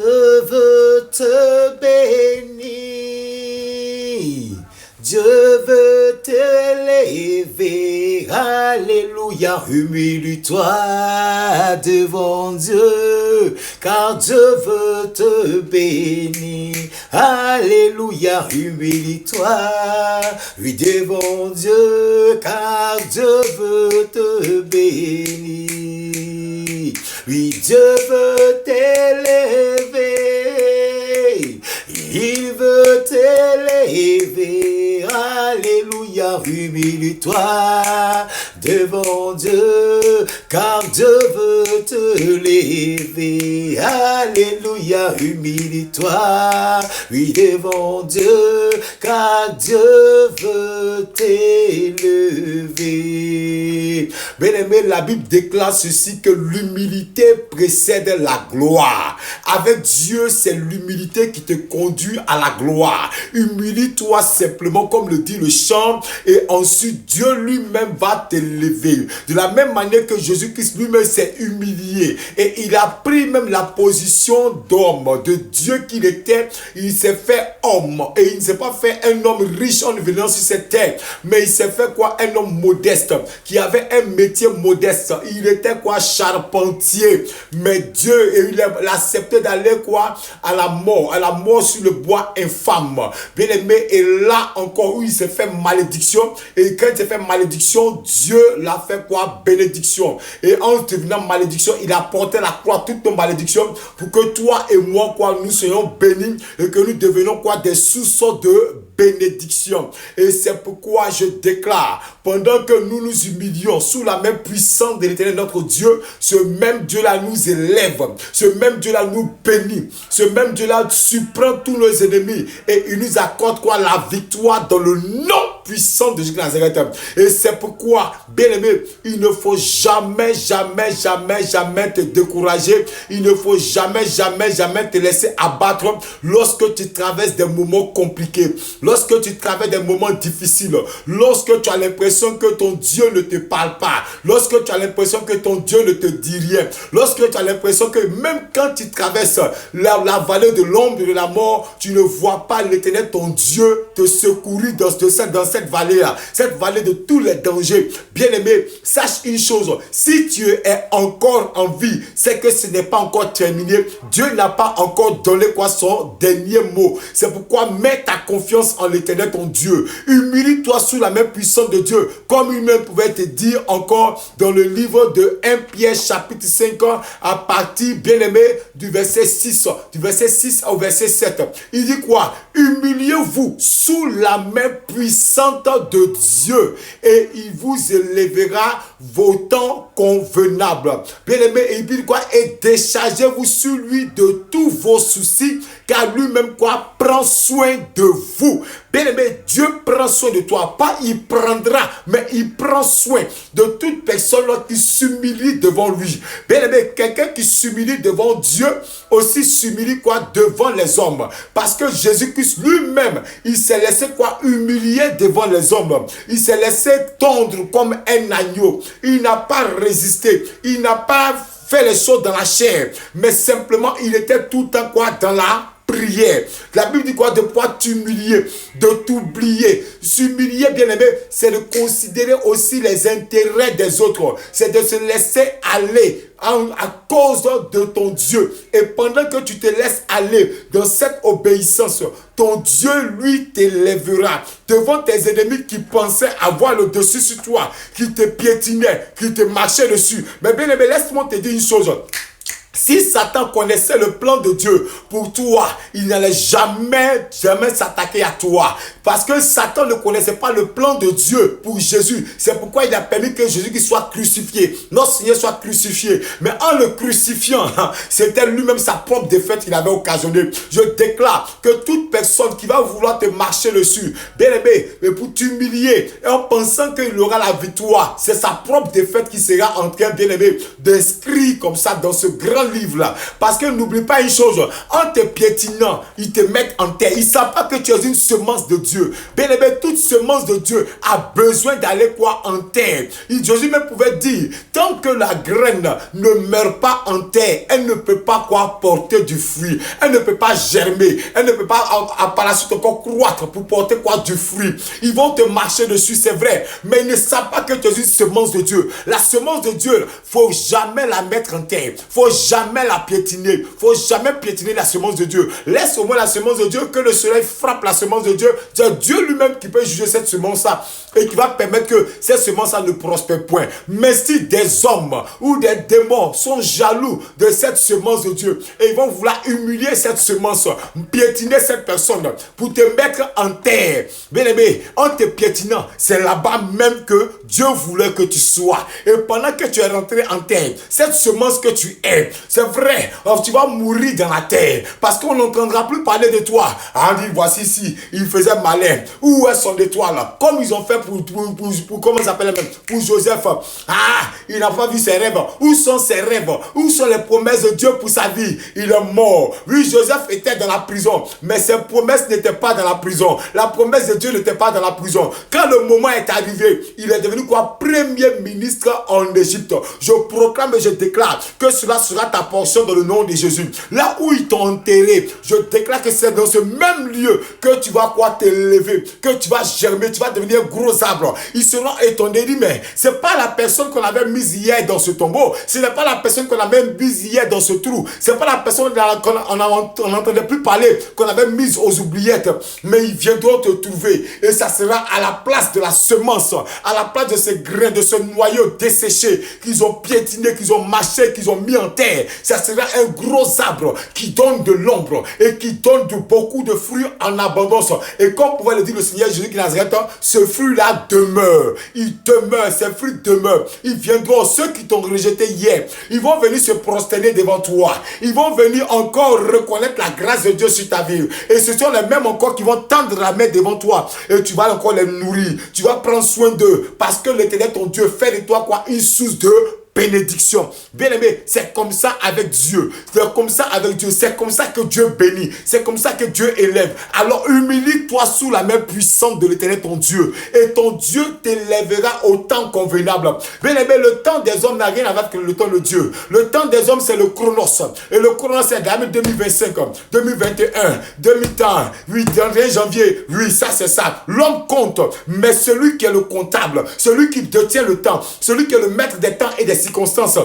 Je veux te bénir. Dieu veut t'élever. Alléluia. Humilie-toi devant Dieu, car Dieu veut te bénir. Alléluia. Humilie-toi. Oui, devant Dieu, car Dieu veut te bénir. Oui, Dieu veut t'élever. Il veut t'élever. Alléluia. Humilie-toi devant Dieu, car Dieu veut te lever. Alléluia. Humilie-toi. Oui, devant Dieu, car Dieu veut t'élever. Bien-aimé, la Bible déclare ceci, que l'humilité précède la gloire. Avec Dieu, c'est l'humilité qui te conduit à la gloire. Humilie-toi simplement, comme le dit le chant, et ensuite Dieu lui-même va t'élever. De la même manière que Jésus-Christ lui-même s'est humilié et il a pris même la position d'homme, de Dieu qu'il était. Il s'est fait homme et il ne s'est pas fait un homme riche en venant sur cette terre, mais il s'est fait quoi? Un homme modeste qui avait un métier modeste. Il était quoi? Charpentier. Mais Dieu, et il a accepté d'aller quoi? À la mort sur le bois infâme. Bien aimé, et là encore où il s'est fait malédiction, et quand il s'est fait malédiction, Dieu l'a fait quoi? Bénédiction. Et en devenant malédiction, il a porté la croix, toutes nos malédictions, pour que toi et moi quoi, nous soyons bénis et que nous devenions quoi? Des sources de bénédiction. Et c'est pourquoi je déclare, pendant que nous nous humilions sous la main puissante de l'Éternel notre Dieu, ce même Dieu-là nous élève, ce même Dieu-là nous bénit, ce même Dieu-là surprend tous nos ennemis et il nous accorde quoi? La victoire dans le nom puissant de Jésus de Nazareth. Et c'est pourquoi, bien aimé, il ne faut jamais te décourager. Il ne faut jamais te laisser abattre lorsque tu traverses des moments compliqués, lorsque tu traverses des moments difficiles, lorsque tu as l'impression que ton Dieu ne te parle pas, lorsque tu as l'impression que ton Dieu ne te dit rien, lorsque tu as l'impression que même quand tu traverses la vallée de l'ombre de la mort, tu ne vois pas l'Éternel, ton Dieu, te secourir dans cette vallée-là, cette vallée de tous les dangers. Bien-aimé, sache une chose, si tu es encore en vie, c'est que ce n'est pas encore terminé. Dieu n'a pas encore donné quoi? Son dernier mot. C'est pourquoi mets ta confiance en l'Éternel, ton Dieu. Humilie-toi sous la main puissante de Dieu, comme il même pouvait te dire encore dans le livre de 1 Pierre chapitre 5 à partir, bien-aimé, du verset 6 au verset 7. Il dit quoi? Humiliez-vous sous la main puissante de Dieu et il vous élèvera vos temps convenables. Bien-aimé, il dit quoi? Et déchargez-vous sur lui de tous vos soucis, car lui-même quoi? Prend soin de vous. Bien-aimé, Dieu prend soin de toi. Pas il prendra, mais il prend soin de toute personne qui s'humilie devant lui. Bien-aimé, quelqu'un qui s'humilie devant Dieu aussi s'humilie quoi? Devant les hommes. Parce que Jésus-Christ lui-même, il s'est laissé quoi? Humilier devant les hommes. Il s'est laissé tondre comme un agneau. Il n'a pas résisté. Il n'a pas fait les choses dans la chair. Mais simplement, il était tout le temps quoi? Dans la prière. La Bible dit quoi? De pouvoir t'humilier, de t'oublier. S'humilier, bien aimé, c'est de considérer aussi les intérêts des autres. C'est de se laisser aller à cause de ton Dieu. Et pendant que tu te laisses aller dans cette obéissance, ton Dieu, lui, t'élèvera devant tes ennemis qui pensaient avoir le dessus sur toi, qui te piétinaient, qui te marchaient dessus. Mais bien aimé, laisse-moi te dire une chose. Si Satan connaissait le plan de Dieu pour toi, il n'allait jamais s'attaquer à toi. Parce que Satan ne connaissait pas le plan de Dieu pour Jésus. C'est pourquoi il a permis que Jésus soit crucifié. Notre Seigneur soit crucifié. Mais en le crucifiant, c'était lui-même sa propre défaite qu'il avait occasionnée. Je déclare que toute personne qui va vouloir te marcher dessus, bien aimé, pour t'humilier, et en pensant qu'il aura la victoire, c'est sa propre défaite qui sera en train, bien aimé, d'inscrire comme ça dans ce grand différents livres là. Parce que n'oublie pas une chose, en te piétinant, ils te mettent en terre. Ils ne savent pas que tu es une semence de Dieu. Bien aimé, toute semence de Dieu a besoin d'aller quoi en terre. Jésus même pouvait dire, tant que la graine ne meurt pas en terre, elle ne peut pas quoi porter du fruit. Elle ne peut pas germer. Elle ne peut pas par la suite encore croître pour porter quoi du fruit. Ils vont te marcher dessus, c'est vrai. Mais ils ne savent pas que tu es une semence de Dieu. La semence de Dieu, faut jamais la mettre en terre. Faut jamais la piétiner. Faut jamais piétiner la semence de Dieu. Laisse au moins la semence de Dieu, que le soleil frappe la semence de Dieu. C'est Dieu lui-même qui peut juger cette semence-là et qui va permettre que cette semence-là ne prospère point. Mais si des hommes ou des démons sont jaloux de cette semence de Dieu et ils vont vouloir humilier cette semence, piétiner cette personne pour te mettre en terre, bien aimé, en te piétinant, c'est là-bas même que Dieu voulait que tu sois. Et pendant que tu es rentré en terre, cette semence que tu es, c'est vrai, tu vas mourir dans la terre parce qu'on n'entendra plus parler de toi. On dit, voici ici, il faisait malin. Où est son étoile? Comme ils ont fait pour comment ça s'appelle même? Pour Joseph. Ah, il n'a pas vu ses rêves. Où sont ses rêves? Où sont les promesses de Dieu pour sa vie? Il est mort. Oui, Joseph était dans la prison, mais ses promesses n'étaient pas dans la prison. La promesse de Dieu n'était pas dans la prison. Quand le moment est arrivé, il est devenu quoi? Premier ministre en Égypte. Je proclame et je déclare que cela sera ta portion dans le nom de Jésus. Là où ils t'ont enterré, je déclare que c'est dans ce même lieu que tu vas quoi t'élever, que tu vas germer, tu vas devenir un gros arbre. Ils seront étonnés, mais c'est pas la personne qu'on avait mise hier dans ce tombeau, ce n'est pas la personne qu'on avait mise hier dans ce trou, c'est pas la personne qu'on n'entendait plus parler, qu'on avait mise aux oubliettes, mais ils viendront te trouver et ça sera à la place de la semence, à la place de ces grains, de ce noyau desséché qu'ils ont piétiné, qu'ils ont mâché, qu'ils ont mis en terre. Ça sera un gros arbre qui donne de l'ombre et qui donne beaucoup de fruits en abondance. Et comme pouvait le dire le Seigneur Jésus qui Nazareth, ce fruit-là demeure. Il demeure, ces fruits demeurent. Ils viendront, ceux qui t'ont rejeté hier, ils vont venir se prosterner devant toi. Ils vont venir encore reconnaître la grâce de Dieu sur ta vie. Et ce sont les mêmes encore qui vont tendre la main devant toi. Et tu vas encore les nourrir. Tu vas prendre soin d'eux. Parce que l'Éternel, ton Dieu, fait de toi quoi? Une source de bénédiction. Bien aimé, c'est comme ça avec Dieu. C'est comme ça avec Dieu. C'est comme ça que Dieu bénit. C'est comme ça que Dieu élève. Alors humilie-toi sous la main puissante de l'Éternel ton Dieu. Et ton Dieu t'élèvera au temps convenable. Bien aimé, le temps des hommes n'a rien à voir avec le temps de Dieu. Le temps des hommes, c'est le chronos. Et le chronos, c'est l'année 2025, 2021, 2030, 31 janvier. Oui, ça c'est ça. L'homme compte. Mais celui qui est le comptable, celui qui détient le temps, celui qui est le maître des temps et des circonstances,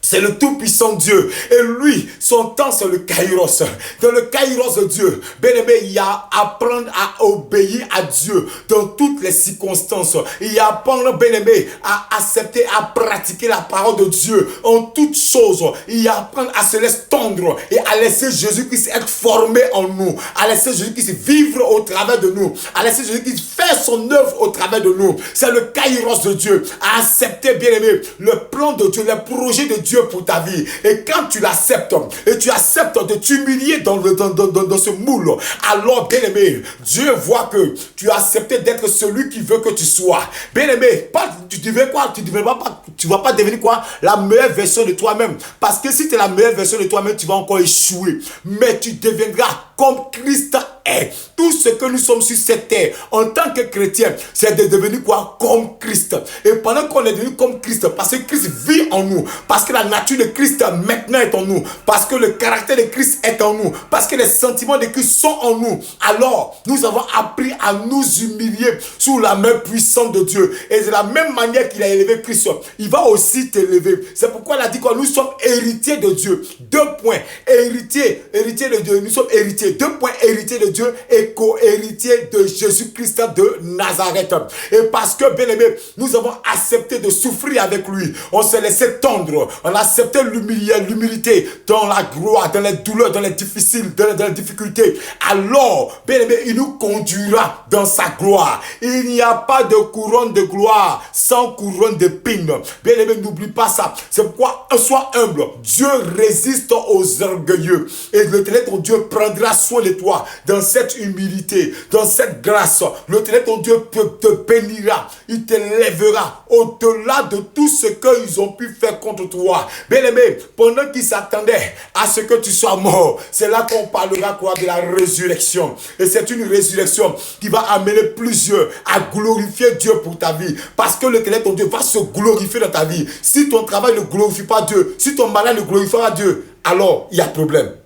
c'est le tout-puissant Dieu. Et lui, son temps, c'est le kairos. Dans le kairos de Dieu, bien aimé, il y a apprendre à obéir à Dieu dans toutes les circonstances. Il y a apprendre, bien aimé, à accepter, à pratiquer la parole de Dieu en toutes choses. Il y a apprendre à se laisser tendre et à laisser Jésus-Christ être formé en nous. À laisser Jésus-Christ vivre au travers de nous. À laisser Jésus-Christ faire son œuvre au travers de nous. C'est le kairos de Dieu. À accepter, bien aimé, le plan de Dieu, les projets de Dieu pour ta vie. Et quand tu l'acceptes et tu acceptes de t'humilier dans ce moule, alors bien aimé, Dieu voit que tu as accepté d'être celui qui veut que tu sois. Bien aimé, tu vas pas devenir quoi? La meilleure version de toi-même. Parce que si tu es la meilleure version de toi-même, tu vas encore échouer. Mais tu deviendras comme Christ est. Tout ce que nous sommes sur cette terre en tant que chrétiens, c'est de devenir quoi? Comme Christ. Et pendant qu'on est devenu comme Christ, parce que Christ vit en nous, parce que la nature de Christ maintenant est en nous, parce que le caractère de Christ est en nous, parce que les sentiments de Christ sont en nous, alors nous avons appris à nous humilier sous la main puissante de Dieu. Et de la même manière qu'il a élevé Christ, il va aussi t'élever. C'est pourquoi il a dit que nous sommes héritiers de Dieu. 2 points. Héritier de Dieu. Nous sommes héritiers. 2 points. Héritier de Dieu et co-héritier de Jésus-Christ de Nazareth. Et parce que, bien aimé, nous avons accepté de souffrir avec lui. On s'est laissé tendre. On a accepté l'humilité dans la gloire, dans les douleurs, dans les difficultés. Alors, bien aimé, il nous conduira dans sa gloire. Il n'y a pas de couronne de gloire sans couronne d'épines. Bien aimé, n'oublie pas ça. C'est pourquoi, sois humble. Dieu résiste aux orgueilleux. Et l'Éternel, ton Dieu, prendra soin de toi dans cette humilité, dans cette grâce, l'Éternel ton Dieu te bénira, il t'élèvera au-delà de tout ce qu'ils ont pu faire contre toi. Bien-aimé, pendant qu'ils s'attendaient à ce que tu sois mort, c'est là qu'on parlera quoi de la résurrection. Et c'est une résurrection qui va amener plusieurs à glorifier Dieu pour ta vie. Parce que l'Éternel ton Dieu va se glorifier dans ta vie. Si ton travail ne glorifie pas Dieu, si ton malade ne glorifie pas Dieu, alors il y a problème.